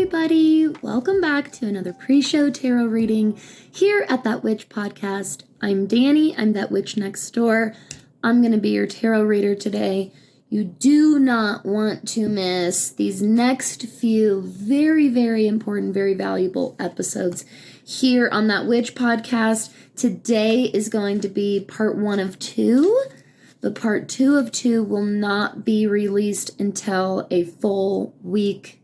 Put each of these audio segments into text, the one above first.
everybody. Welcome back to another pre-show tarot reading here at That Witch Podcast. I'm Danny. I'm that witch next door. I'm going to be your tarot reader today. You do not want to miss these next few very, very important, very valuable episodes here on That Witch Podcast. Today is going to be part 1 of 2. But part 2 of 2 will not be released until a full week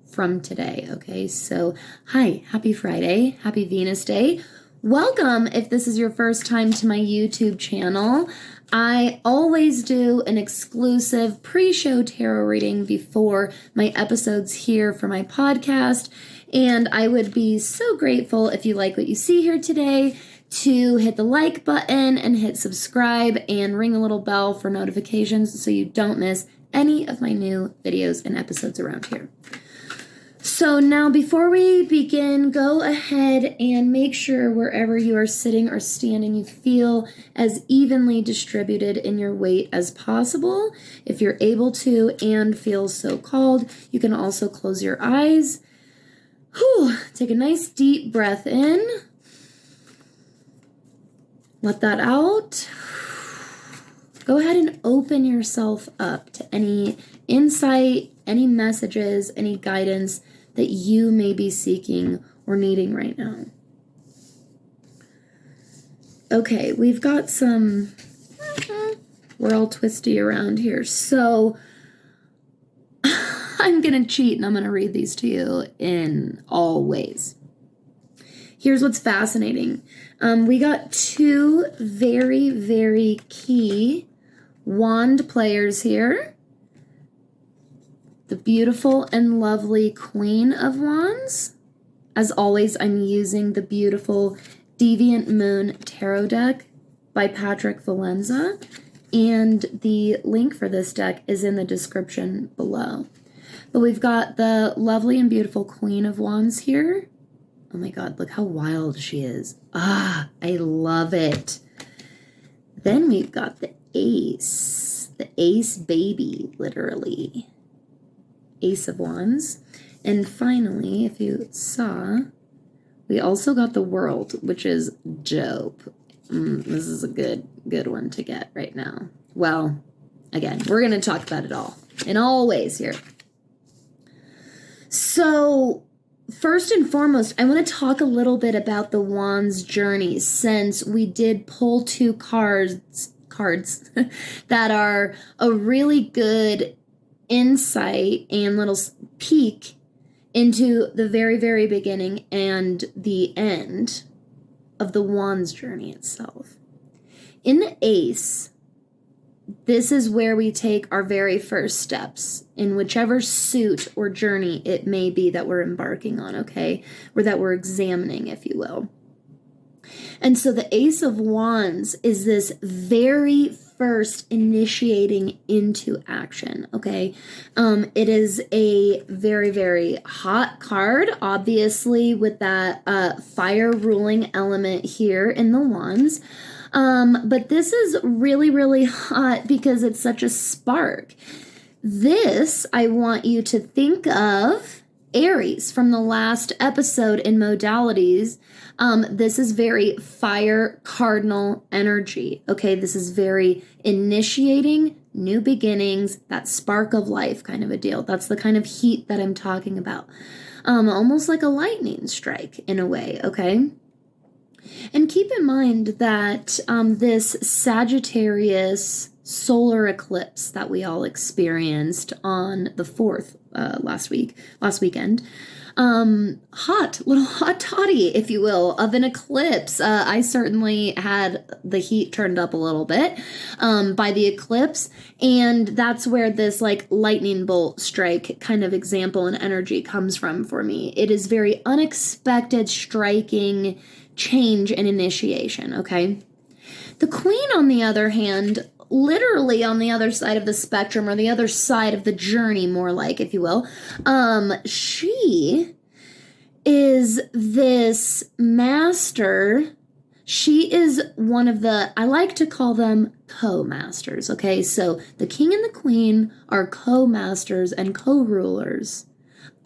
from today, okay? So, hi, happy Friday, happy Venus Day. Welcome if this is your first time to my YouTube channel. I always do an exclusive pre-show tarot reading before my episodes here for my podcast, and I would be so grateful if you like what you see here today to hit the like button and hit subscribe and ring a little bell for notifications so you don't miss any of my new videos and episodes around here. So now before we begin, go ahead and make sure wherever you are sitting or standing, you feel as evenly distributed in your weight as possible. If you're able to and feel so called, you can also close your eyes. Take a nice deep breath in. Let that out. Go ahead and open yourself up to any insight, any messages, any guidance that you may be seeking or needing right now. Okay, we've got some, we're all twisty around here. So I'm going to cheat and I'm going to read these to you in all ways. Here's what's fascinating. We got 2 very, very key wand players here. The beautiful and lovely Queen of Wands. As always, I'm using the beautiful Deviant Moon Tarot deck by Valenza. And the link for this deck is in the description below. But we've got the lovely and beautiful Queen of Wands here. Oh my God, look how wild she is. I love it. Then we've got the Ace. The Ace baby, literally. Ace of Wands. And finally, if you saw, we also got the World, which is dope. This is a good one to get right now. Well, again, we're going to talk about it all in all ways here. So, first and foremost, I want to talk a little bit about the Wands journey, since we did pull 2 cards that are a really good insight and little peek into the very, very beginning and the end of the Wands journey itself. In the Ace, this is where we take our very first steps in whichever suit or journey it may be that we're embarking on, okay? Or that we're examining, if you will. And so the Ace of Wands is this very first initiating into action, okay? It is a very, very hot card, obviously, with that fire ruling element here in the Wands. But this is really, really hot because it's such a spark. This, I want you to think of Aries from the last episode in modalities. This is very fire cardinal energy. Okay, this is very initiating, new beginnings, that spark of life kind of a deal. That's the kind of heat that I'm talking about. Almost like a lightning strike in a way, okay? And keep in mind that this Sagittarius solar eclipse that we all experienced on the 4th last weekend, little hot toddy, if you will, of an eclipse. I certainly had the heat turned up a little bit by the eclipse, and that's where this like lightning bolt strike kind of example and energy comes from for me. It is very unexpected, striking change and initiation, okay? The Queen, on the other hand, literally on the other side of the spectrum, or the other side of the journey, more like, if you will, she is this master. She is one of the, I like to call them co-masters, okay? So the King and the Queen are co-masters and co-rulers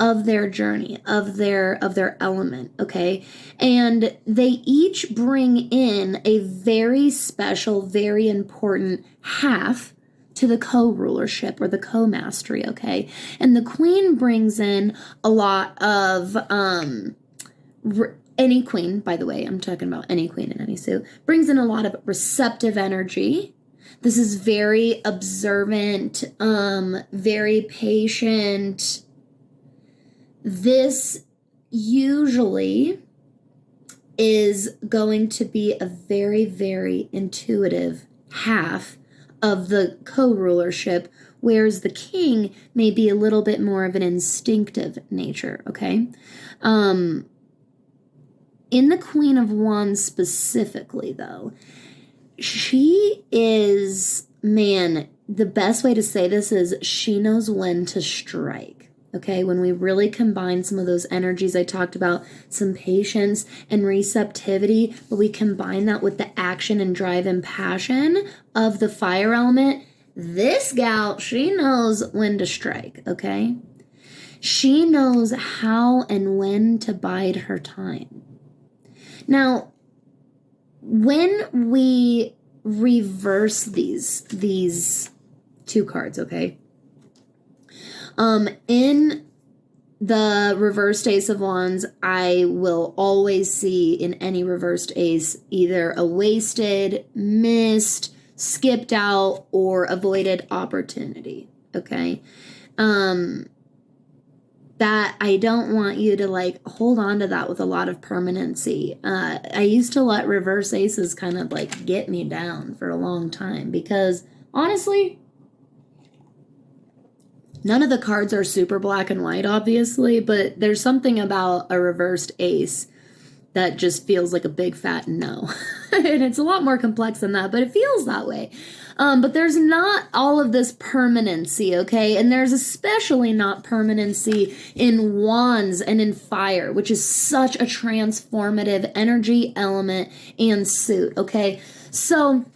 of their journey, of their element, okay? And they each bring in a very special, very important half to the co-rulership or the co-mastery, okay? And the queen brings in a lot of any queen, by the way, I'm talking about any queen in any suit, brings in a lot of receptive energy. This is very observant, very patient. This usually is going to be a very, very intuitive half of the co-rulership, whereas the king may be a little bit more of an instinctive nature, okay? In the Queen of Wands specifically, though, she is, man, the best way to say this is she knows when to strike. Okay, when we really combine some of those energies I talked about, some patience and receptivity, but we combine that with the action and drive and passion of the fire element, this gal, she knows when to strike, okay? She knows how and when to bide her time. Now, when we reverse these two cards, okay? In the reversed Ace of Wands, I will always see in any reversed ace either a wasted, missed, skipped out, or avoided opportunity, okay? That I don't want you to like hold on to that with a lot of permanency. I used to let reverse aces kind of like get me down for a long time because honestly, none of the cards are super black and white, obviously, but there's something about a reversed ace that just feels like a big fat no. And it's a lot more complex than that, but it feels that way. But there's not all of this permanency, okay? And there's especially not permanency in wands and in fire, which is such a transformative energy element and suit, okay? So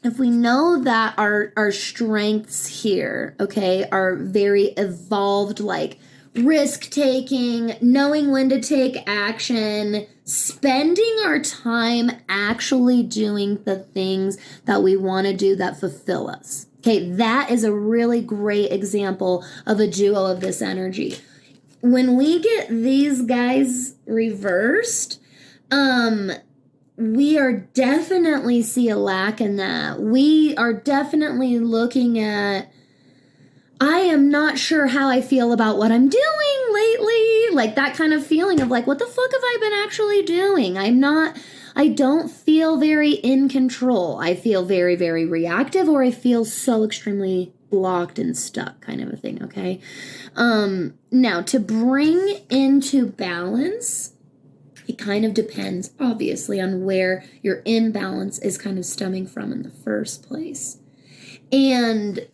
if we know that our strengths here, okay, are very evolved, like risk-taking, knowing when to take action, spending our time actually doing the things that we want to do that fulfill us. Okay, that is a really great example of a duo of this energy. When we get these guys reversed, we are definitely see a lack in that. We are definitely looking at, I am not sure how I feel about what I'm doing lately. Like that kind of feeling of like, what the fuck have I been actually doing? I don't feel very in control. I feel very, very reactive, or I feel so extremely blocked and stuck kind of a thing, okay? Now, to bring into balance, it kind of depends, obviously, on where your imbalance is kind of stemming from in the first place. And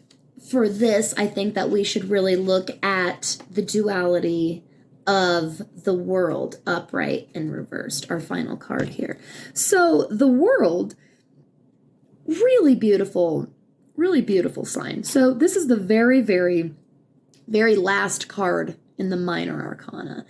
for this, I think that we should really look at the duality of the world, upright and reversed, our final card here. So the world, really beautiful sign. So this is the very, very, very last card in the minor arcana.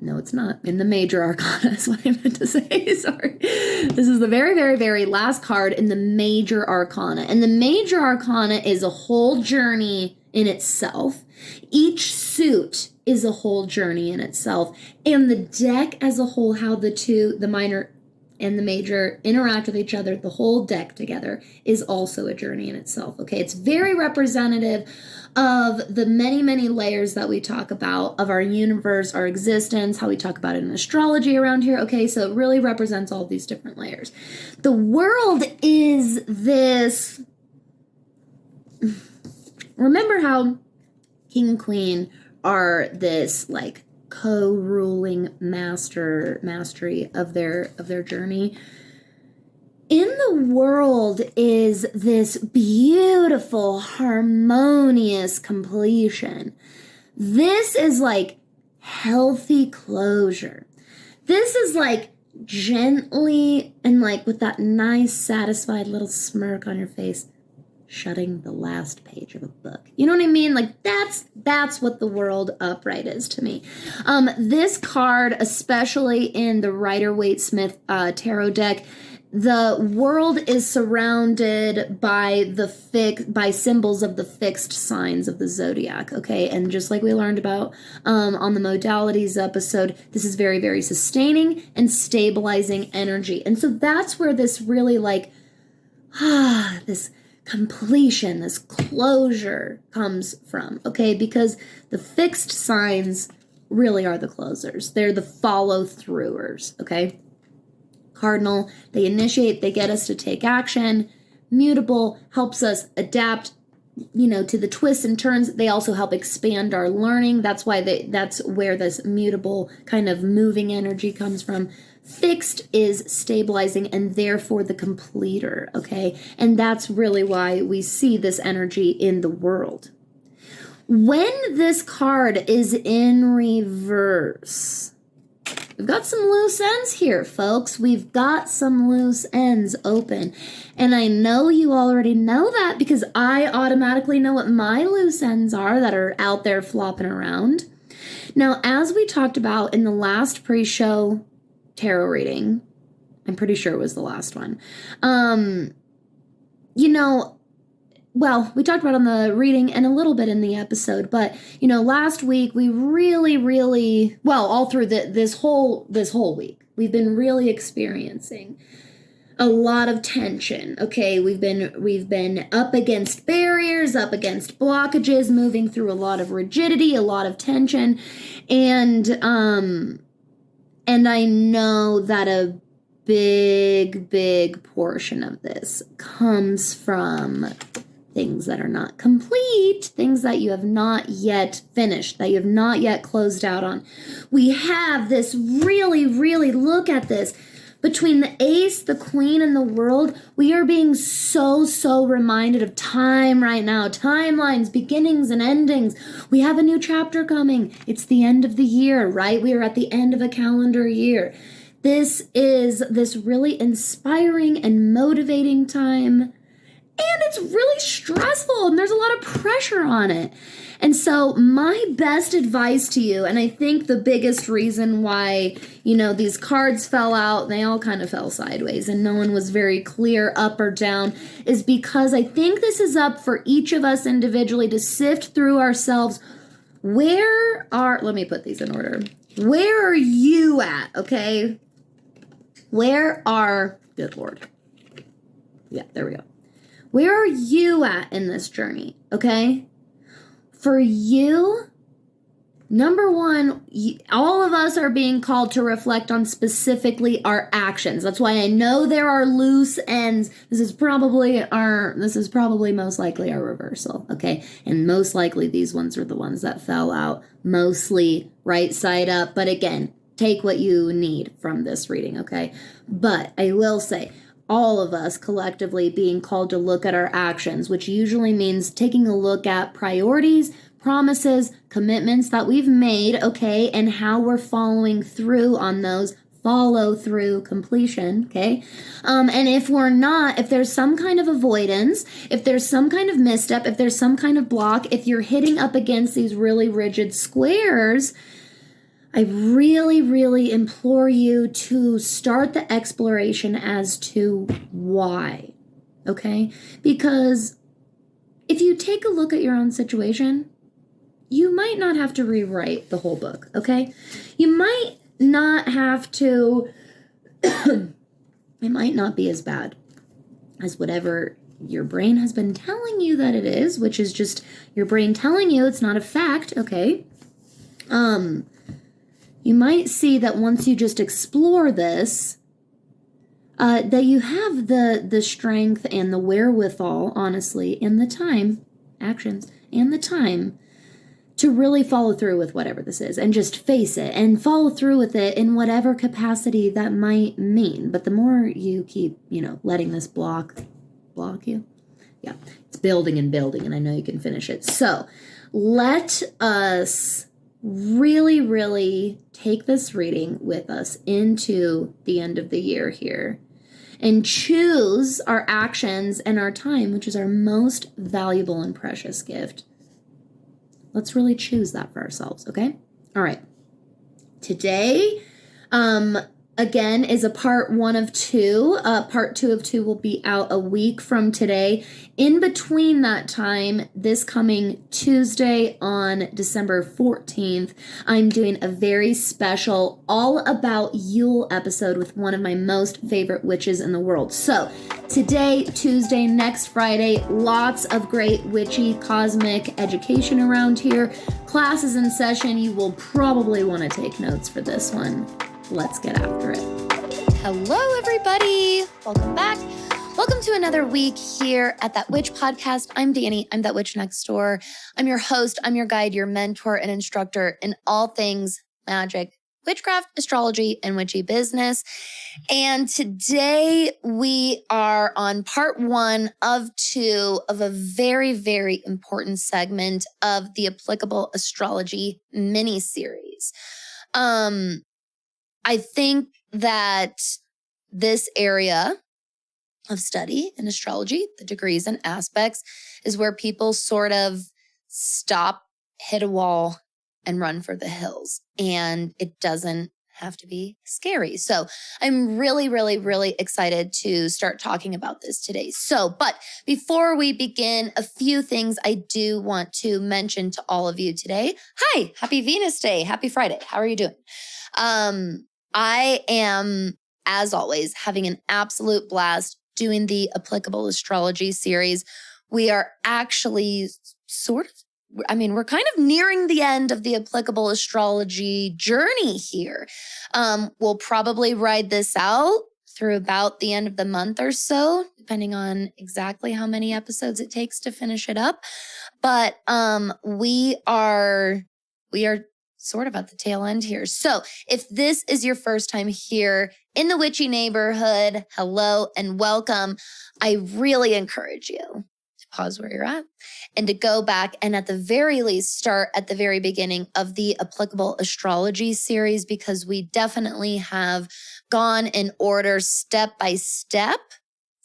No, it's not. In the major arcana is what I meant to say. Sorry. This is the very, very, very last card in the major arcana. And the major arcana is a whole journey in itself. Each suit is a whole journey in itself. And the deck as a whole, how the minor and the major interact with each other, the whole deck together is also a journey in itself. Okay, it's very representative of the many, many layers that we talk about of our universe, our existence, how we talk about it in astrology around here. Okay, so it really represents all these different layers. The world is this. Remember how king and queen are this like co-ruling mastery of their journey. In the world is this beautiful, harmonious completion. This is like healthy closure. This is like gently and like with that nice, satisfied little smirk on your face, shutting the last page of a book. You know what I mean? Like that's what the world upright is to me. This card, especially in the Rider-Waite-Smith tarot deck, the world is surrounded by by symbols of the fixed signs of the zodiac, okay? And just like we learned about on the modalities episode, this is very, very sustaining and stabilizing energy. And so that's where this really like, this completion, this closure comes from, okay? Because the fixed signs really are the closers. They're the follow-throughers, okay? Cardinal, they initiate, they get us to take action. Mutable helps us adapt, to the twists and turns. They also help expand our learning. That's where this mutable kind of moving energy comes from. Fixed is stabilizing and therefore the completer, okay? And that's really why we see this energy in the world. When this card is in reverse, we've got some loose ends here, folks. We've got some loose ends open. And I know you already know that because I automatically know what my loose ends are that are out there flopping around. Now, as we talked about in the last pre-show tarot reading, I'm pretty sure it was the last one, well, we talked about on the reading and a little bit in the episode, but, last week we really, all through this whole week, we've been really experiencing a lot of tension, okay? We've been up against barriers, up against blockages, moving through a lot of rigidity, a lot of tension, and I know that a big portion of this comes from things that are not complete, things that you have not yet finished, that you have not yet closed out on. We have this really look at this. Between the ace, the queen, and the world, we are being so reminded of time right now. Timelines, beginnings, and endings. We have a new chapter coming. It's the end of the year, right? We are at the end of a calendar year. This is this really inspiring and motivating time. And it's really stressful and there's a lot of pressure on it. And so my best advice to you, and I think the biggest reason why, these cards fell out, they all kind of fell sideways and no one was very clear up or down, is because I think this is up for each of us individually to sift through ourselves. Let me put these in order. Where are you at, okay? Good Lord. Yeah, there we go. Where are you at in this journey, okay? For you, number one, all of us are being called to reflect on specifically our actions. That's why I know there are loose ends. This is probably most likely our reversal, okay? And most likely these ones are the ones that fell out, mostly right side up. But again, take what you need from this reading, okay? But I will say, all of us collectively being called to look at our actions, which usually means taking a look at priorities, promises, commitments that we've made, okay, and how we're following through on those, follow through completion, okay? And if there's some kind of avoidance, if there's some kind of misstep, if there's some kind of block, if you're hitting up against these really rigid squares, I really implore you to start the exploration as to why, okay? Because if you take a look at your own situation, you might not have to rewrite the whole book, okay? You might not have to, it might not be as bad as whatever your brain has been telling you that it is, which is just your brain telling you it's not a fact, okay? You might see that once you just explore this, that you have the strength and the wherewithal, honestly, and the time, actions, and the time to really follow through with whatever this is and just face it and follow through with it in whatever capacity that might mean. But the more you keep, letting this block you, yeah, it's building and I know you can finish it. So let us really take this reading with us into the end of the year here and choose our actions and our time, which is our most valuable and precious gift. Let's really choose that for ourselves, okay? All right. Today, again, is a part 1 of 2. Part 2 of 2 will be out a week from today. In between that time, this coming Tuesday on December 14th, I'm doing a very special all about Yule episode with one of my most favorite witches in the world. So today, Tuesday, next Friday, lots of great witchy cosmic education around here. Classes in session. You will probably want to take notes for this one. Let's get after it. Hello, everybody. Welcome back. Welcome to another week here at That Witch Podcast. I'm Danny. I'm That Witch Next Door. I'm your host. I'm your guide, your mentor, and instructor in all things magic, witchcraft, astrology, and witchy business. And today we are on part 1 of 2 of a very, very important segment of the Applicable Astrology miniseries. I think that this area of study in astrology, the degrees and aspects, is where people sort of stop, hit a wall, and run for the hills. And it doesn't have to be scary. So I'm really, really, really excited to start talking about this today. But before we begin, a few things I do want to mention to all of you today. Hi, happy Venus Day. Happy Friday. How are you doing? I am, as always, having an absolute blast doing the Applicable Astrology series. We are actually we're kind of nearing the end of the Applicable Astrology journey here. We'll probably ride this out through about the end of the month or so, depending on exactly how many episodes it takes to finish it up. But we are sort of at the tail end here. So if this is your first time here in the witchy neighborhood, hello and welcome. I really encourage you to pause where you're at and to go back and at the very least start at the very beginning of the Applicable Astrology series, because we definitely have gone in order step by step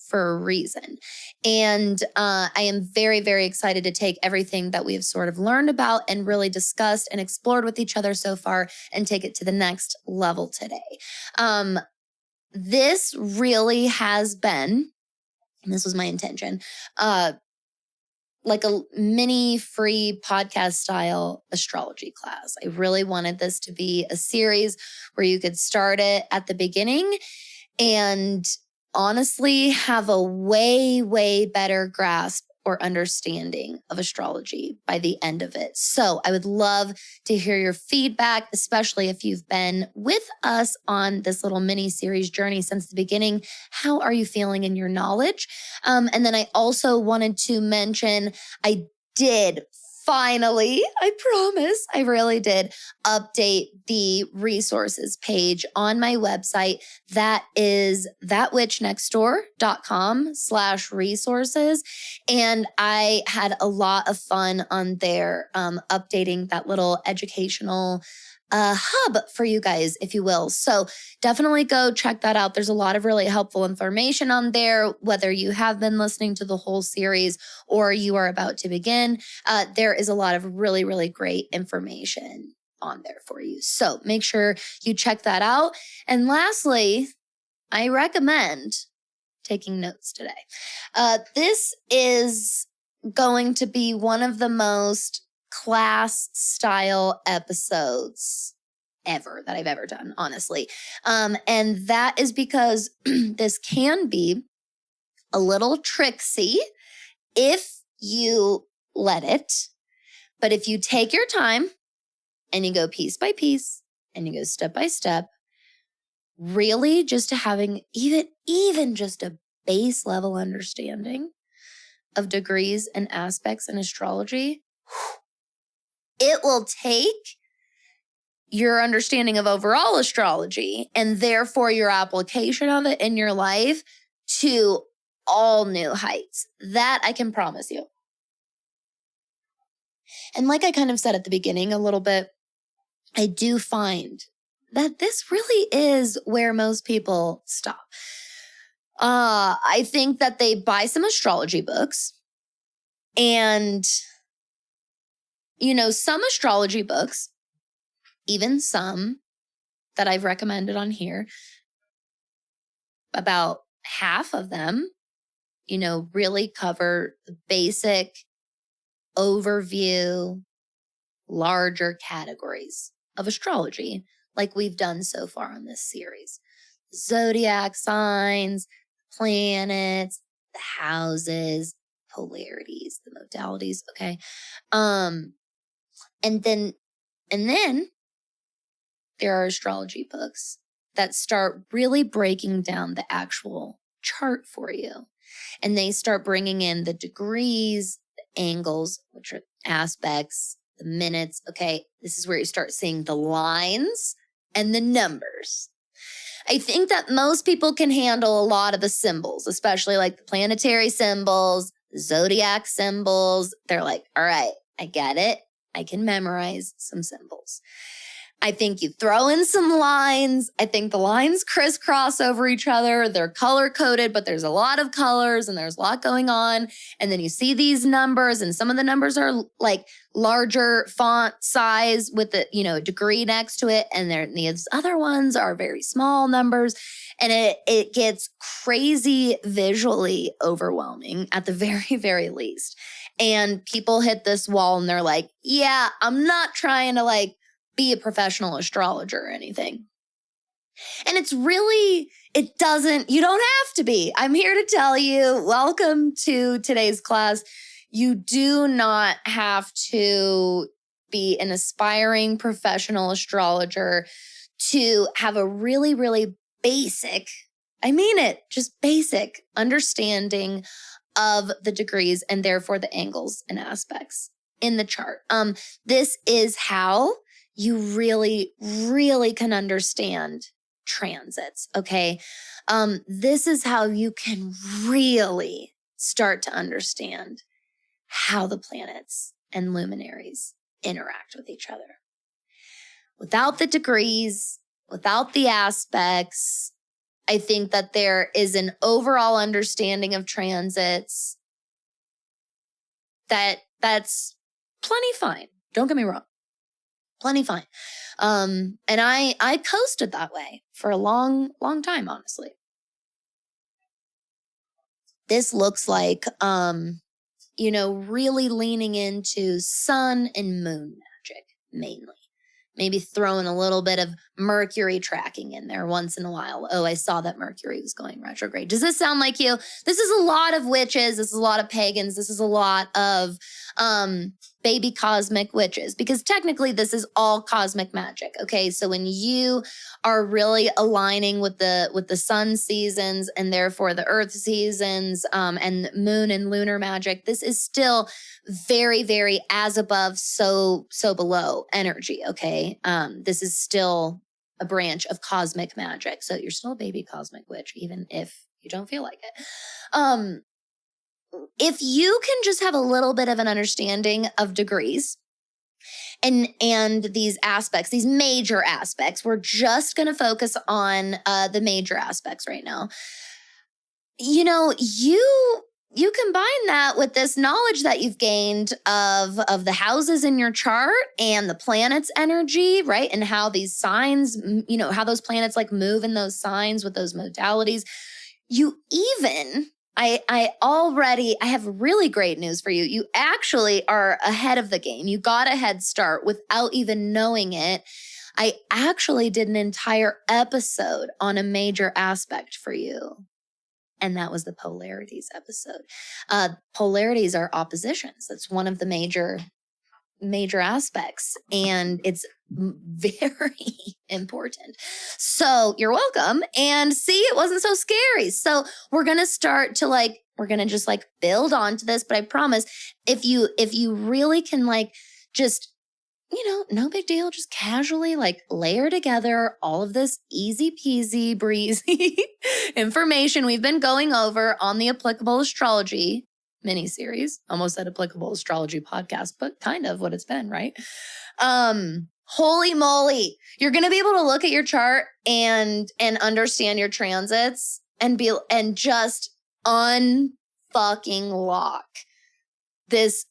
for a reason. And I am very, very excited to take everything that we've sort of learned about and really discussed and explored with each other so far and take it to the next level today. This really has been, and this was my intention, like a mini free podcast style astrology class. I really wanted this to be a series where you could start it at the beginning and honestly have a way, way better grasp or understanding of astrology by the end of it. So I would love to hear your feedback, especially if you've been with us on this little mini series journey since the beginning. How are you feeling in your knowledge? And then I also wanted to mention, I did finally, I promise, I really did update the resources page on my website. That is thatwitchnextdoor.com/resources. And I had a lot of fun on there, updating that little educational hub for you guys, if you will. So definitely go check that out. There's a lot of really helpful information on there, whether you have been listening to the whole series or you are about to begin. There is a lot of really, really great information on there for you. So make sure you check that out. And lastly, I recommend taking notes today. This is going to be one of the most class style episodes ever that I've ever done, honestly. And that is because this can be a little tricksy if you let it. But if you take your time and you go piece by piece and you go step by step, really just to having even just a base level understanding of degrees and aspects in astrology, it will take your understanding of overall astrology and therefore your application of it in your life to all new heights. That I can promise you. And like I kind of said at the beginning a little bit, I do find that this really is where most people stop. I think that they buy some astrology books, and, some astrology books, even some that I've recommended on here, about half of them, really cover the basic overview, larger categories of astrology, like we've done so far on this series. Zodiac signs, planets, the houses, polarities, the modalities, okay? And then there are astrology books that start really breaking down the actual chart for you. And they start bringing in the degrees, the angles, which are aspects, the minutes. Okay, this is where you start seeing the lines and the numbers. I think that most people can handle a lot of the symbols, especially like the planetary symbols, the zodiac symbols. They're like, all right, I get it. I can memorize some symbols. I think you throw in some lines. I think the lines crisscross over each other. They're color coded, but there's a lot of colors and there's a lot going on. And then you see these numbers, and some of the numbers are like larger font size with a degree next to it. And these other ones are very small numbers. And it gets crazy visually overwhelming at the very, very least. And people hit this wall and they're like, yeah, I'm not trying to be a professional astrologer or anything. And you don't have to be. I'm here to tell you, welcome to today's class. You do not have to be an aspiring professional astrologer to have a really, really basic, I mean it, just basic understanding of the degrees and therefore the angles and aspects in the chart. This is how you really, really can understand transits, okay? This is how you can really start to understand how the planets and luminaries interact with each other. Without the degrees, without the aspects, I think that there is an overall understanding of transits that's plenty fine. Don't get me wrong. Plenty fine. And I coasted that way for a long, long time, honestly. This looks like, really leaning into sun and moon magic, mainly. Maybe throwing a little bit of Mercury tracking in there once in a while. Oh, I saw that Mercury was going retrograde. Does this sound like you? This is a lot of witches. This is a lot of pagans. This is a lot of baby cosmic witches, because technically this is all cosmic magic. Okay, so when you are really aligning with the sun seasons and therefore the earth seasons and moon and lunar magic, this is still very, very as above, so below energy. Okay, this is still a branch of cosmic magic. So you're still a baby cosmic witch, even if you don't feel like it. If you can just have a little bit of an understanding of degrees and these aspects, these major aspects, we're just going to focus on the major aspects right now. You combine that with this knowledge that you've gained of the houses in your chart and the planets' energy, right? And how these signs, how those planets move in those signs with those modalities. I have really great news for you. You actually are ahead of the game. You got a head start without even knowing it. I actually did an entire episode on a major aspect for you. And that was the polarities episode. Polarities are oppositions. That's one of the major aspects. And it's very important. So you're welcome. And see, it wasn't so scary. So we're going to start to we're going to just build onto this. But I promise if you really can just, no big deal, just casually layer together all of this easy peasy breezy information we've been going over on the Applicable Astrology miniseries. Almost said Applicable Astrology podcast, but kind of what it's been, right? Holy moly, you're going to be able to look at your chart and understand your transits and just unfucking lock this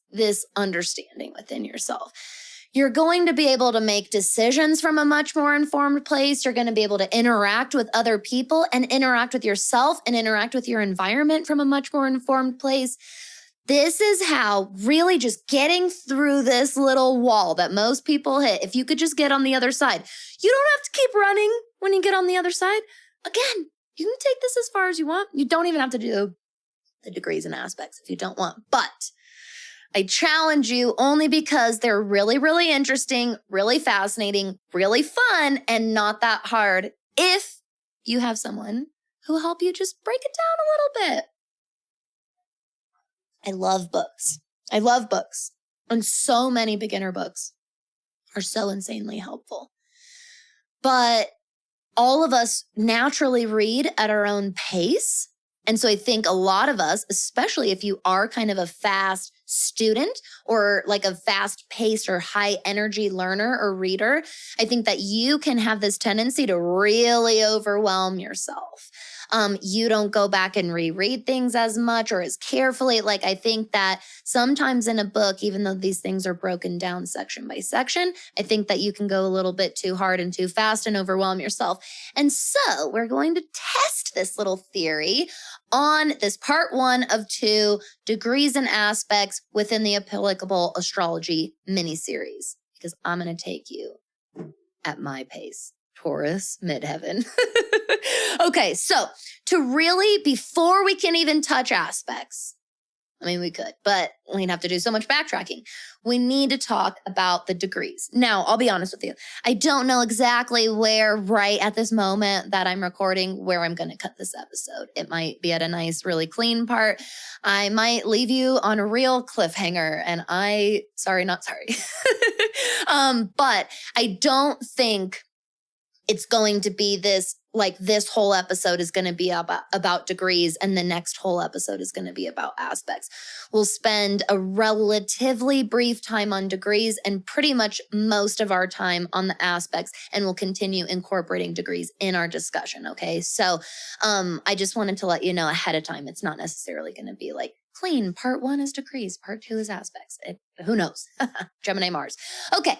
understanding within yourself. You're going to be able to make decisions from a much more informed place. You're going to be able to interact with other people and interact with yourself and interact with your environment from a much more informed place. This is how really just getting through this little wall that most people hit, if you could just get on the other side, you don't have to keep running when you get on the other side. Again, you can take this as far as you want. You don't even have to do the degrees and aspects if you don't want, but I challenge you only because they're really, really interesting, really fascinating, really fun, and not that hard if you have someone who will help you just break it down a little bit. I love books. I love books. And so many beginner books are so insanely helpful. But all of us naturally read at our own pace. And so I think a lot of us, especially if you are kind of a fast student or like a fast paced or high energy learner or reader, I think that you can have this tendency to really overwhelm yourself. You don't go back and reread things as much or as carefully. Like I think that sometimes in a book, even though these things are broken down section by section, I think that you can go a little bit too hard and too fast and overwhelm yourself. And so we're going to test this little theory on this part 1 of 2 degrees and aspects within the Applicable Astrology miniseries, because I'm going to take you at my pace. Taurus, midheaven. Okay, so to really, before we can even touch aspects, I mean, we could, but we'd have to do so much backtracking. We need to talk about the degrees. Now, I'll be honest with you. I don't know exactly where right at this moment that I'm recording where I'm going to cut this episode. It might be at a nice, really clean part. I might leave you on a real cliffhanger and not sorry. But I don't think it's going to be this whole episode is going to be about degrees and the next whole episode is going to be about aspects. We'll spend a relatively brief time on degrees and pretty much most of our time on the aspects, and we'll continue incorporating degrees in our discussion, okay? So I just wanted to let you know ahead of time, it's not necessarily going to be like clean. Part 1 is degrees, part 2 is aspects. Who knows? Gemini Mars. Okay.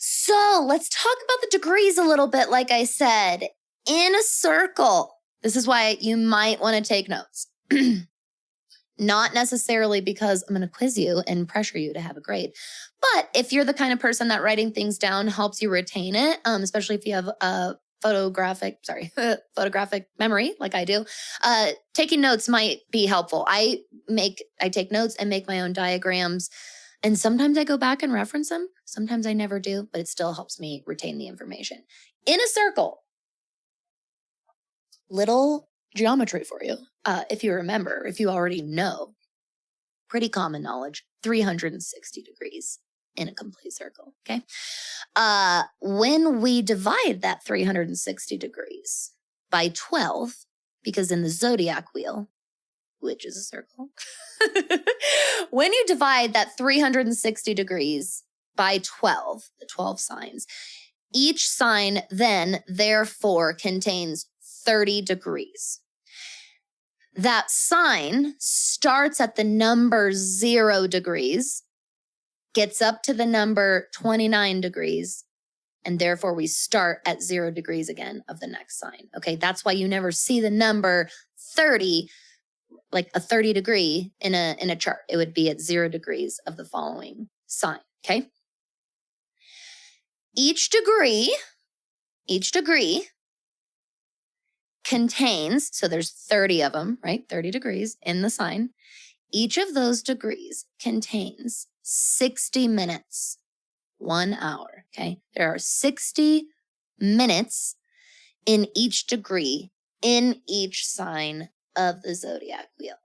So let's talk about the degrees a little bit, like I said, in a circle. This is why you might want to take notes. Not necessarily because I'm going to quiz you and pressure you to have a grade, but if you're the kind of person that writing things down helps you retain it, especially if you have a photographic memory like I do, taking notes might be helpful. I take notes and make my own diagrams. And sometimes I go back and reference them. Sometimes I never do, but it still helps me retain the information. In a circle, little geometry for you. If you remember, if you already know, pretty common knowledge, 360 degrees in a complete circle, okay? When we divide that 360 degrees by 12, because in the zodiac wheel, which is a circle, when you divide that 360 degrees by 12, the 12 signs, each sign then therefore contains 30 degrees. That sign starts at the number 0 degrees, gets up to the number 29 degrees, and therefore we start at 0 degrees again of the next sign. Okay, that's why you never see the number 30, like a 30 degree in a chart. It would be at 0 degrees of the following sign, okay? Each degree contains, so there's 30 of them, right? 30 degrees in the sign. Each of those degrees contains 60 minutes, 1 hour, okay? There are 60 minutes in each degree, in each sign of the zodiac wheel.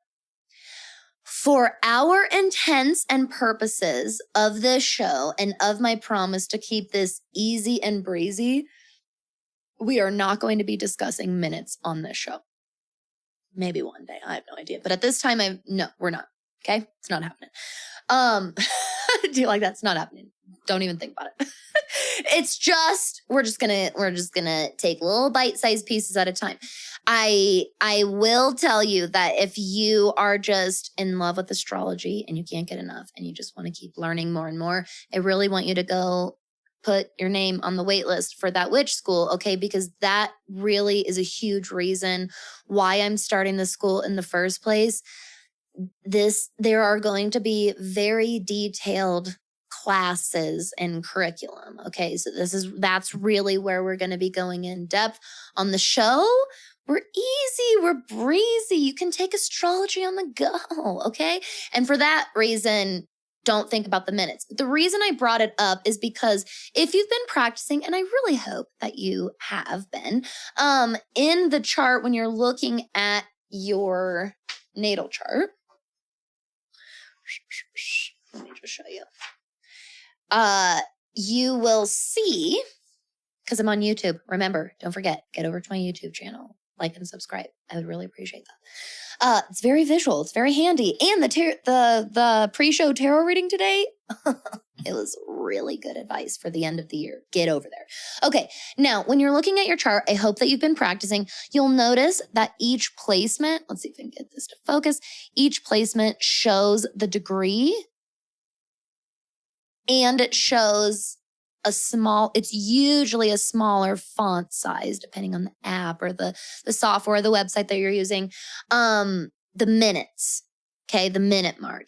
For our intents and purposes of this show and of my promise to keep this easy and breezy, we are not going to be discussing minutes on this show. Maybe one day, I have no idea. But at this time, no, we're not. Okay? It's not happening. Do you like that? It's not happening. Don't even think about it. It's just, we're just gonna take little bite-sized pieces at a time. I will tell you that if you are just in love with astrology and you can't get enough and you just want to keep learning more and more, I really want you to go put your name on the wait list for that witch school, okay? Because that really is a huge reason why I'm starting the school in the first place. There are going to be very detailed classes and curriculum, okay? So that's really where we're going to be going in depth. On the show, we're easy, we're breezy. You can take astrology on the go, okay? And for that reason, don't think about the minutes. The reason I brought it up is because if you've been practicing, and I really hope that you have been, in the chart, when you're looking at your natal chart, let me just show you. You will see, because I'm on YouTube. Remember, don't forget, get over to my YouTube channel, like and subscribe. I would really appreciate that. It's very visual. It's very handy. And the pre-show tarot reading today, it was really good advice for the end of the year. Get over there. Okay, now when you're looking at your chart, I hope that you've been practicing. You'll notice that each placement, let's see if I can get this to focus, each placement shows the degree, and it shows it's usually a smaller font size, depending on the app or the software, the website that you're using. The minutes, okay, the minute mark.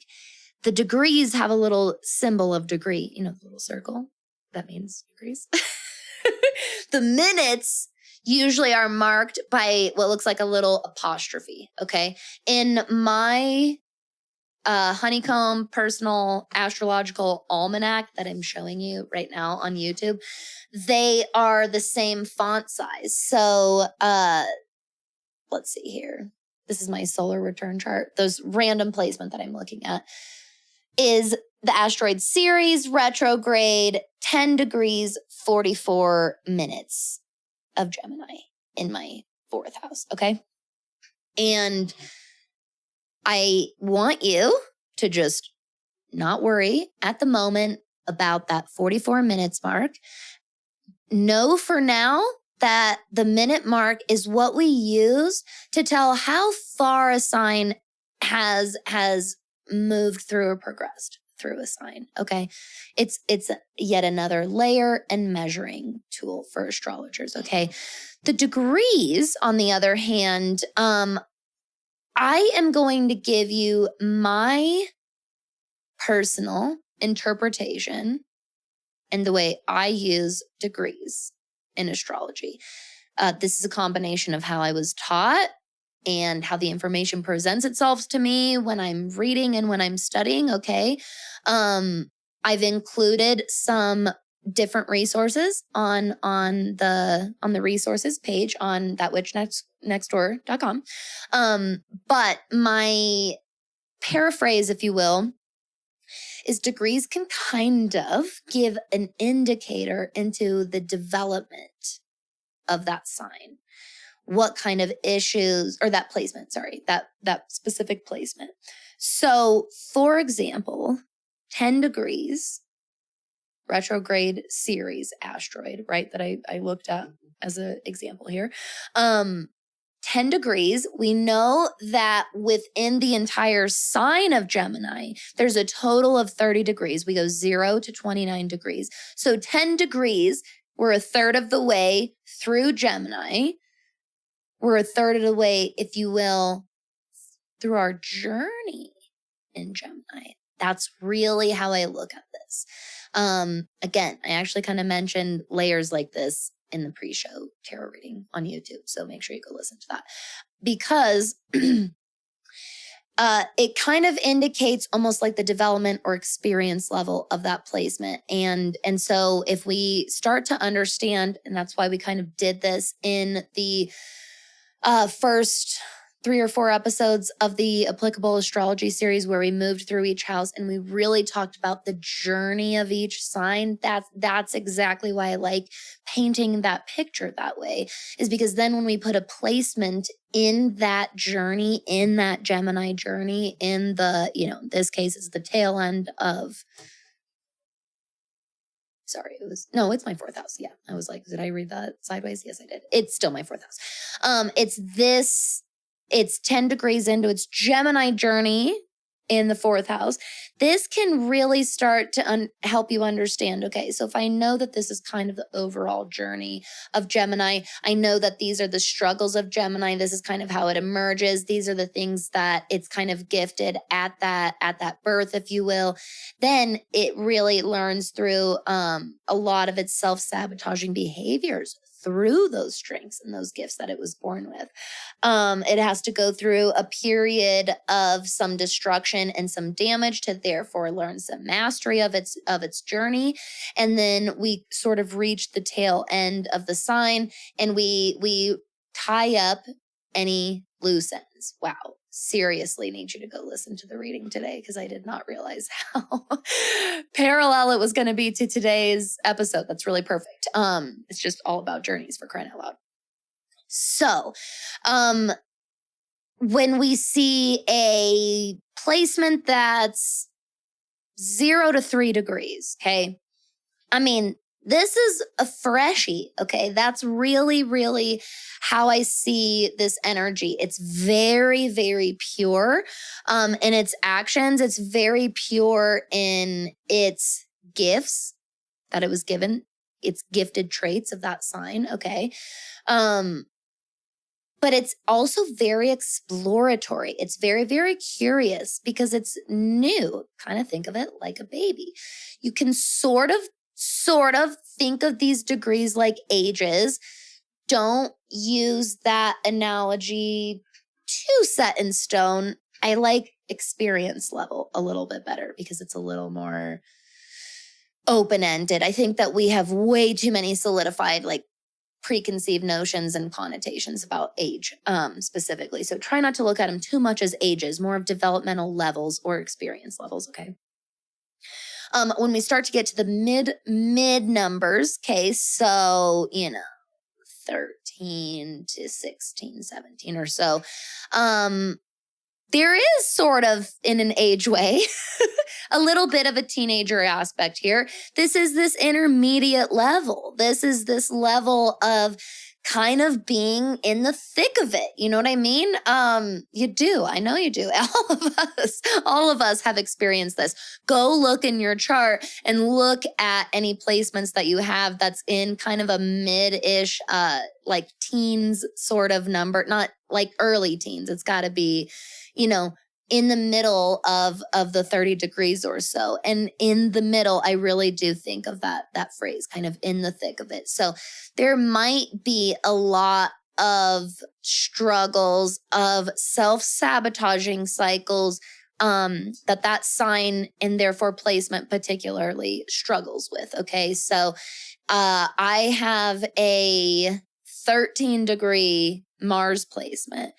The degrees have a little symbol of degree, the little circle. That means degrees. The minutes usually are marked by what looks like a little apostrophe, okay? In my Honeycomb Personal Astrological Almanac that I'm showing you right now on YouTube, they are the same font size. So let's see here. This is my solar return chart. Those random placement that I'm looking at is the asteroid Ceres retrograde 10 degrees 44 minutes of Gemini in my 4th house, okay? And I want you to just not worry at the moment about that 44 minutes mark. Know for now that the minute mark is what we use to tell how far a sign has moved through or progressed through a sign, okay? It's yet another layer and measuring tool for astrologers, okay? The degrees, on the other hand, I am going to give you my personal interpretation and the way I use degrees in astrology. This is a combination of how I was taught and how the information presents itself to me when I'm reading and when I'm studying, okay? I've included some different resources on the resources page on thatwitchnextdoor.com. But my paraphrase, if you will, is degrees can kind of give an indicator into the development of that sign. What kind of issues, or that placement, sorry, that specific placement. So, for example, 10 degrees, retrograde Ceres asteroid, right, that I looked at as an example here. 10 degrees, we know that within the entire sign of Gemini, there's a total of 30 degrees. We go 0 to 29 degrees. So 10 degrees, we're a third of the way through Gemini. We're a third of the way, if you will, through our journey in Gemini. That's really how I look at this. Again, I actually kind of mentioned layers like this in the pre-show tarot reading on YouTube. So make sure you go listen to that, because it kind of indicates almost like the development or experience level of that placement. And so if we start to understand, and that's why we kind of did this in the first 3 or 4 episodes of the Applicable Astrology series, where we moved through each house and we really talked about the journey of each sign. That's exactly why I like painting that picture that way, is because then when we put a placement in that journey, in that Gemini journey, in the, in this case, is the tail end of Sorry, it's my fourth house. Yeah. I was like, did I read that sideways? Yes, I did. It's still my fourth house. It's 10 degrees into its Gemini journey in the fourth house. This can really start to help you understand, okay, so if I know that this is kind of the overall journey of Gemini, I know that these are the struggles of Gemini. This is kind of how it emerges. These are the things that it's kind of gifted at that birth, if you will. Then it really learns through a lot of its self-sabotaging behaviors through those strengths and those gifts that it was born with. It has to go through a period of some destruction and some damage to therefore learn some mastery of its journey. And then we sort of reach the tail end of the sign, and we tie up any loose ends. Wow. Seriously need you to go listen to the reading today, because I did not realize how parallel it was going to be to today's episode. That's really perfect. It's just all about journeys, for crying out loud. So, when we see a placement that's 0 to 3 degrees, okay? I mean, this is a freshie, okay? That's really, really how I see this energy. It's very, very pure in its actions. It's very pure in its gifts that it was given, its gifted traits of that sign, okay? But it's also very exploratory. It's very, very curious because it's new. Kind of think of it like a baby. You can sort of think of these degrees like ages. Don't use that analogy too set in stone. I like experience level a little bit better because it's a little more open-ended. I think that we have way too many solidified, like, preconceived notions and connotations about age specifically. So try not to look at them too much as ages, more of developmental levels or experience levels, okay? When we start to get to the mid numbers, okay, so, 13 to 16, 17 or so, there is sort of, in an age way, a little bit of a teenager aspect here. This is this intermediate level. This is this level of kind of being in the thick of it. You know what I mean? You do. I know you do. All of us have experienced this. Go look in your chart and look at any placements that you have that's in kind of a mid-ish, like teens sort of number, not like early teens. It's got to be, in the middle of the 30 degrees or so. And in the middle, I really do think of that phrase, kind of in the thick of it. So there might be a lot of struggles, of self-sabotaging cycles that sign and therefore placement particularly struggles with. Okay. So I have a 13 degree Mars placement,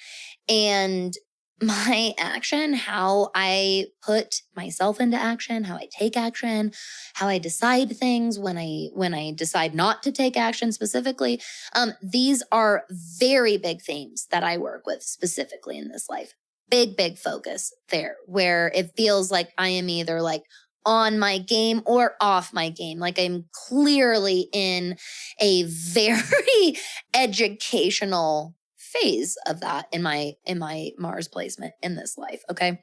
and my action, how I put myself into action, how I take action, how I decide things when I decide not to take action specifically. These are very big themes that I work with specifically in this life. Big focus there, where it feels like I am either like on my game or off my game. Like I'm clearly in a very educational phase of that in my Mars placement in this life. Okay.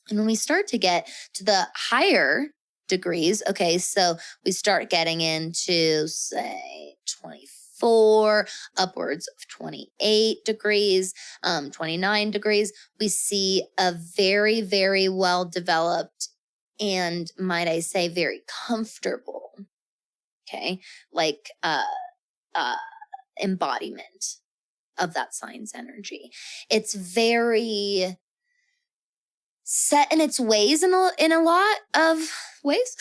And when we start to get to the higher degrees, okay, so we start getting into, say, 24, upwards of 28 degrees, 29 degrees, we see a very, very well developed and, might I say, very comfortable, okay, like embodiment of that sign's energy. It's very set in its ways in a lot of ways.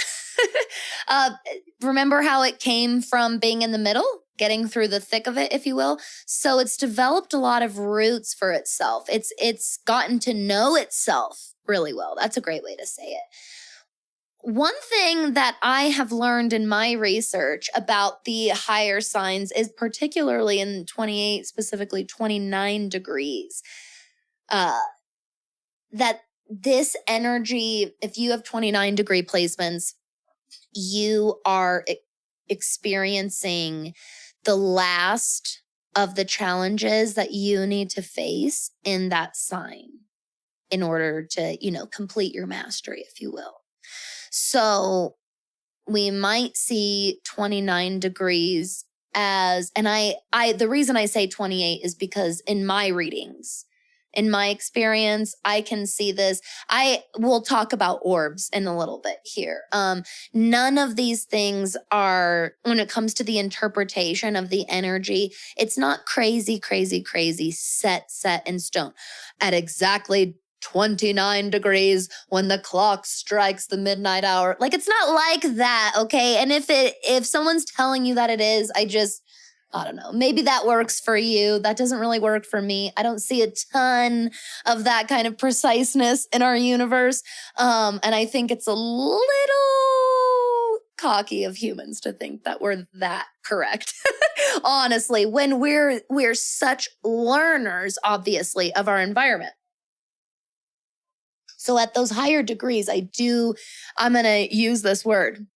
Remember how it came from being in the middle, getting through the thick of it, if you will. So it's developed a lot of roots for itself. It's gotten to know itself really well. That's a great way to say it. One thing that I have learned in my research about the higher signs is particularly in 28, specifically 29 degrees, that this energy, if you have 29 degree placements, you are experiencing the last of the challenges that you need to face in that sign in order to, complete your mastery, if you will. So we might see 29 degrees as, and the reason I say 28 is because in my readings, in my experience, I can see this. I will talk about orbs in a little bit here. None of these things are, when it comes to the interpretation of the energy, it's not crazy, set in stone. At exactly 29 degrees when the clock strikes the midnight hour. Like, it's not like that, okay? And if someone's telling you that it is, I don't know. Maybe that works for you. That doesn't really work for me. I don't see a ton of that kind of preciseness in our universe. And I think it's a little cocky of humans to think that we're that correct. Honestly, when we're such learners, obviously, of our environment. So at those higher degrees, I'm going to use this word.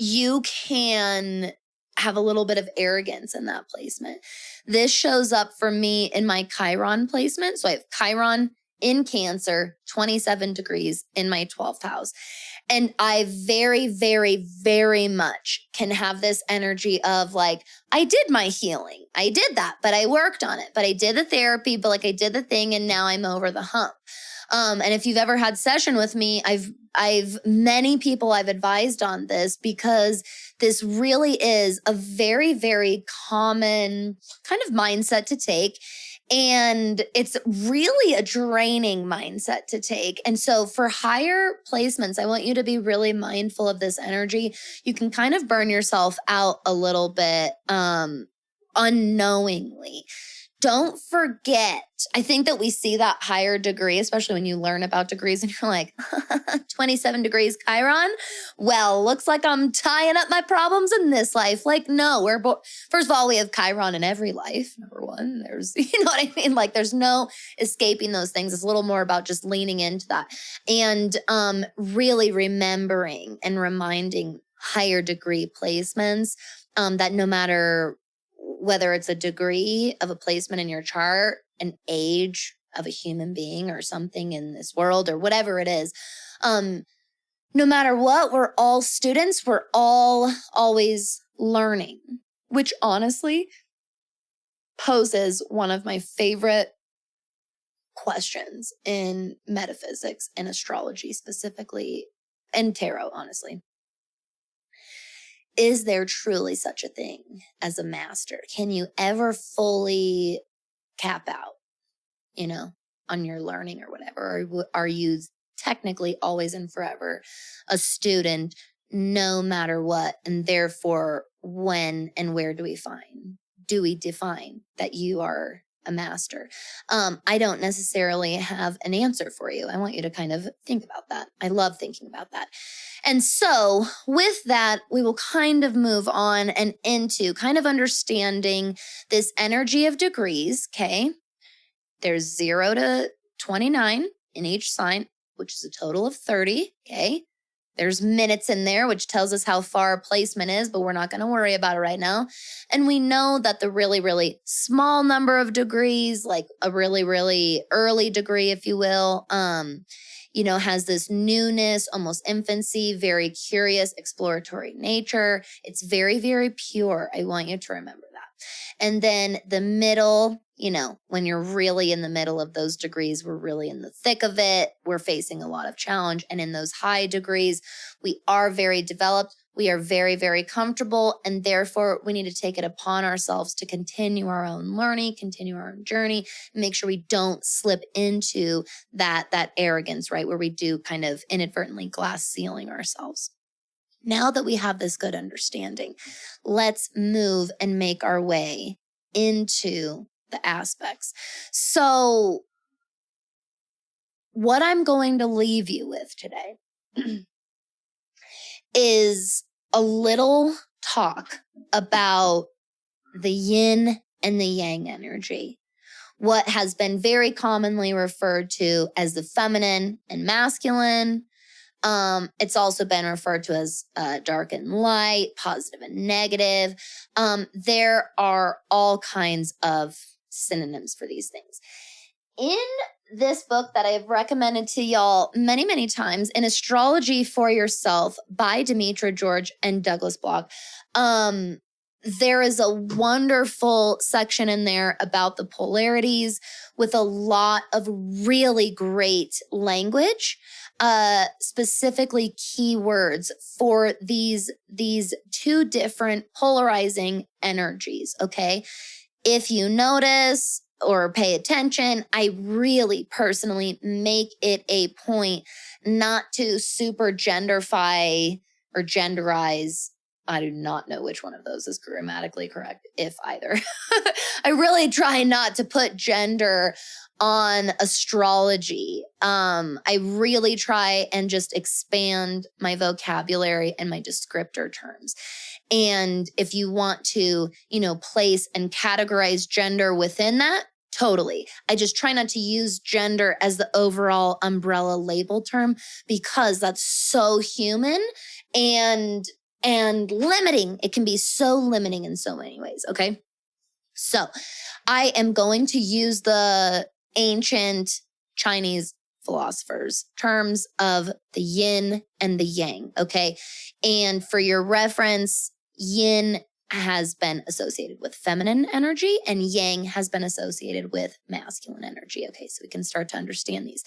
You can have a little bit of arrogance in that placement. This shows up for me in my Chiron placement. So I have Chiron in Cancer, 27 degrees in my 12th house. And I very, very, very much can have this energy of like, I did my healing. I did that, but I worked on it. But I did the therapy, but like I did the thing and now I'm over the hump. And if you've ever had session with me, many people I've advised on this because this really is a very, very common kind of mindset to take. And it's really a draining mindset to take. And so for higher placements, I want you to be really mindful of this energy. You can kind of burn yourself out a little bit unknowingly. Don't forget, I think that we see that higher degree, especially when you learn about degrees and you're like, 27 degrees Chiron? Well, looks like I'm tying up my problems in this life. Like, no, first of all, we have Chiron in every life. Number one, there's, you know what I mean? Like there's no escaping those things. It's a little more about just leaning into that and really remembering and reminding higher degree placements that no matter whether it's a degree of a placement in your chart, an age of a human being or something in this world or whatever it is, no matter what, we're all students. We're all always learning, which honestly poses one of my favorite questions in metaphysics and astrology specifically, and tarot, honestly. Is there truly such a thing as a master? Can you ever fully cap out, on your learning or whatever? Or are you technically always and forever a student no matter what? And therefore, when and where do we define that you are a master? I don't necessarily have an answer for you. I want you to kind of think about that. I love thinking about that. And so with that, we will kind of move on and into kind of understanding this energy of degrees, okay? There's 0 to 29 in each sign, which is a total of 30, okay? There's minutes in there, which tells us how far a placement is, but we're not going to worry about it right now. And we know that the really, really small number of degrees, like a really, really early degree, if you will, has this newness, almost infancy, very curious, exploratory nature. It's very, very pure. I want you to remember that. And then the middle, when you're really in the middle of those degrees, we're really in the thick of it. We're facing a lot of challenge. And in those high degrees, we are very developed. We are very, very comfortable. And therefore, we need to take it upon ourselves to continue our own learning, continue our own journey, and make sure we don't slip into that arrogance, right? Where we do kind of inadvertently glass ceiling ourselves. Now that we have this good understanding, let's move and make our way into the aspects. So what I'm going to leave you with today is a little talk about the yin and the yang energy, what has been very commonly referred to as the feminine and masculine, It's also been referred to as dark and light, positive and negative. There are all kinds of synonyms for these things. In this book that I've recommended to y'all many, many times, in Astrology for Yourself by Demetra George and Douglas Block, there is a wonderful section in there about the polarities with a lot of really great language, specifically keywords for these two different polarizing energies, okay? If you notice or pay attention, I really personally make it a point not to super genderify or genderize. I do not know which one of those is grammatically correct, if either. I really try not to put gender on astrology. I really try and just expand my vocabulary and my descriptor terms. And if you want to, place and categorize gender within that, totally. I just try not to use gender as the overall umbrella label term because that's so human and limiting. It can be so limiting in so many ways, okay? So I am going to use the ancient Chinese philosophers' terms of the yin and the yang, okay? And for your reference, yin has been associated with feminine energy and yang has been associated with masculine energy, okay? So we can start to understand these.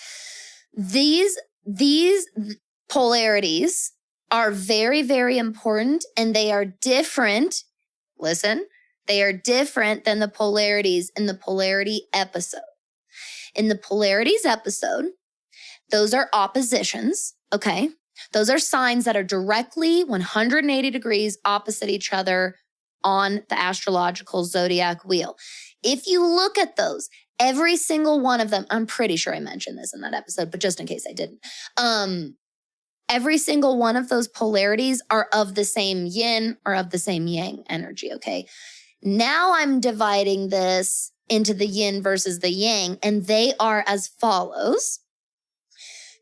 These polarities are very, very important, and they are different. Listen, they are different than the polarities in the polarity episode. In the polarities episode, those are oppositions, okay? Those are signs that are directly 180 degrees opposite each other on the astrological zodiac wheel. If you look at those, every single one of them, I'm pretty sure I mentioned this in that episode, but just in case I didn't, every single one of those polarities are of the same yin or of the same yang energy, okay? Now I'm dividing this into the yin versus the yang, and they are as follows.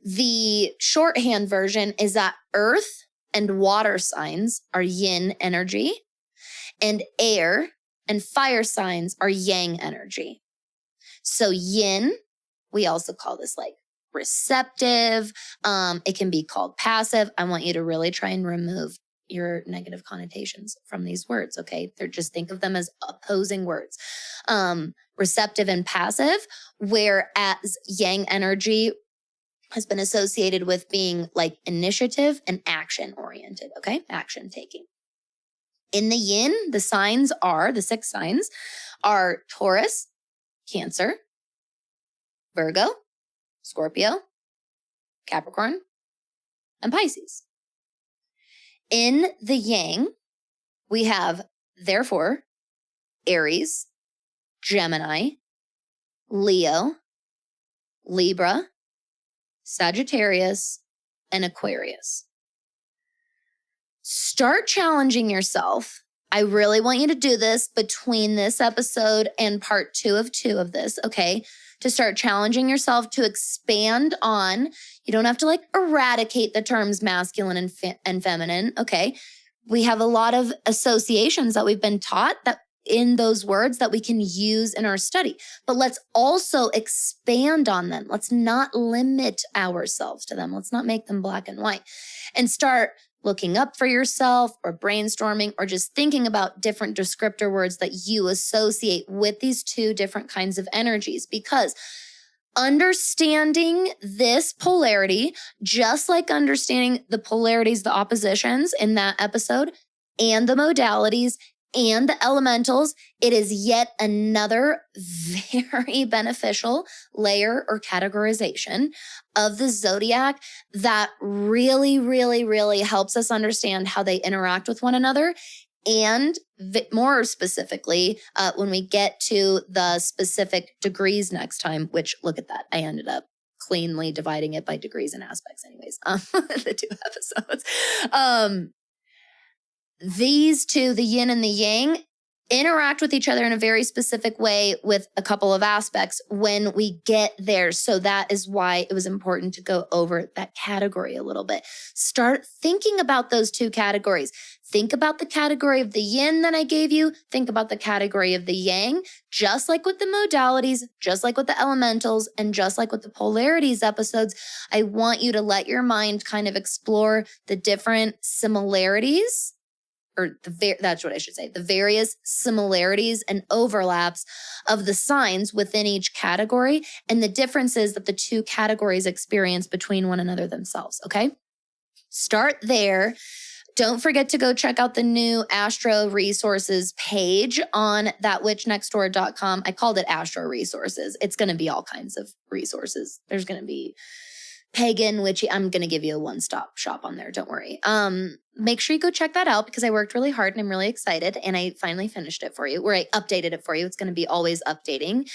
The shorthand version is that earth and water signs are yin energy, and air and fire signs are yang energy. So yin, we also call this like receptive. It can be called passive. I want you to really try and remove your negative connotations from these words, okay? They're just think of them as opposing words. Receptive and passive, whereas yang energy has been associated with being like initiative and action oriented, okay? Action taking. In the yin, the six signs are Taurus, Cancer, Virgo, Scorpio, Capricorn, and Pisces. In the yang, we have, therefore, Aries, Gemini, Leo, Libra, Sagittarius, and Aquarius. Start challenging yourself. I really want you to do this between this episode and part 2 of this, okay? To start challenging yourself to expand on, you don't have to like eradicate the terms masculine and feminine, okay? We have a lot of associations that we've been taught that in those words that we can use in our study, but let's also expand on them. Let's not limit ourselves to them. Let's not make them black and white, and start looking up for yourself or brainstorming or just thinking about different descriptor words that you associate with these two different kinds of energies, because understanding this polarity, just like understanding the polarities, the oppositions in that episode, and the modalities and the elementals, it is yet another very beneficial layer or categorization of the zodiac that really, really, really helps us understand how they interact with one another. And more specifically, when we get to the specific degrees next time, which look at that, I ended up cleanly dividing it by degrees and aspects anyways, the 2 episodes. These two, the yin and the yang, interact with each other in a very specific way with a couple of aspects when we get there. So that is why it was important to go over that category a little bit. Start thinking about those two categories. Think about the category of the yin that I gave you. Think about the category of the yang, just like with the modalities, just like with the elementals, and just like with the polarities episodes. I want you to let your mind kind of explore the different similarities, or that's what I should say, the various similarities and overlaps of the signs within each category and the differences that the two categories experience between one another themselves, okay? Start there. Don't forget to go check out the new Astro Resources page on thatwitchnextdoor.com. I called it Astro Resources. It's going to be all kinds of resources. There's going to be pagan, witchy. I'm going to give you a one-stop shop on there. Don't worry. Make sure you go check that out because I worked really hard and I'm really excited. And I finally finished it for you, where I updated it for you. It's going to be always updating.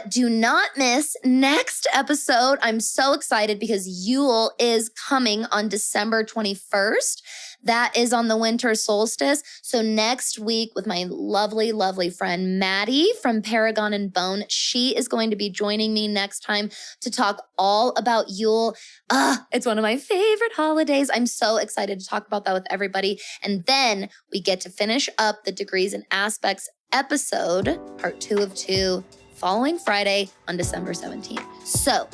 Do not miss next episode. I'm so excited because Yule is coming on December 21st. That is on the winter solstice. So next week with my lovely, lovely friend Maddie from Paragon and Bone, she is going to be joining me next time to talk all about Yule. It's one of my favorite holidays. I'm so excited to talk about that with everybody. And then we get to finish up the Degrees and Aspects episode, part 2 of 2, following Friday on December 17th. So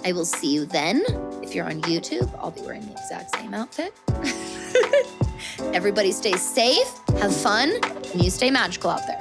I will see you then. If you're on YouTube, I'll be wearing the exact same outfit. Everybody stay safe, have fun, and you stay magical out there.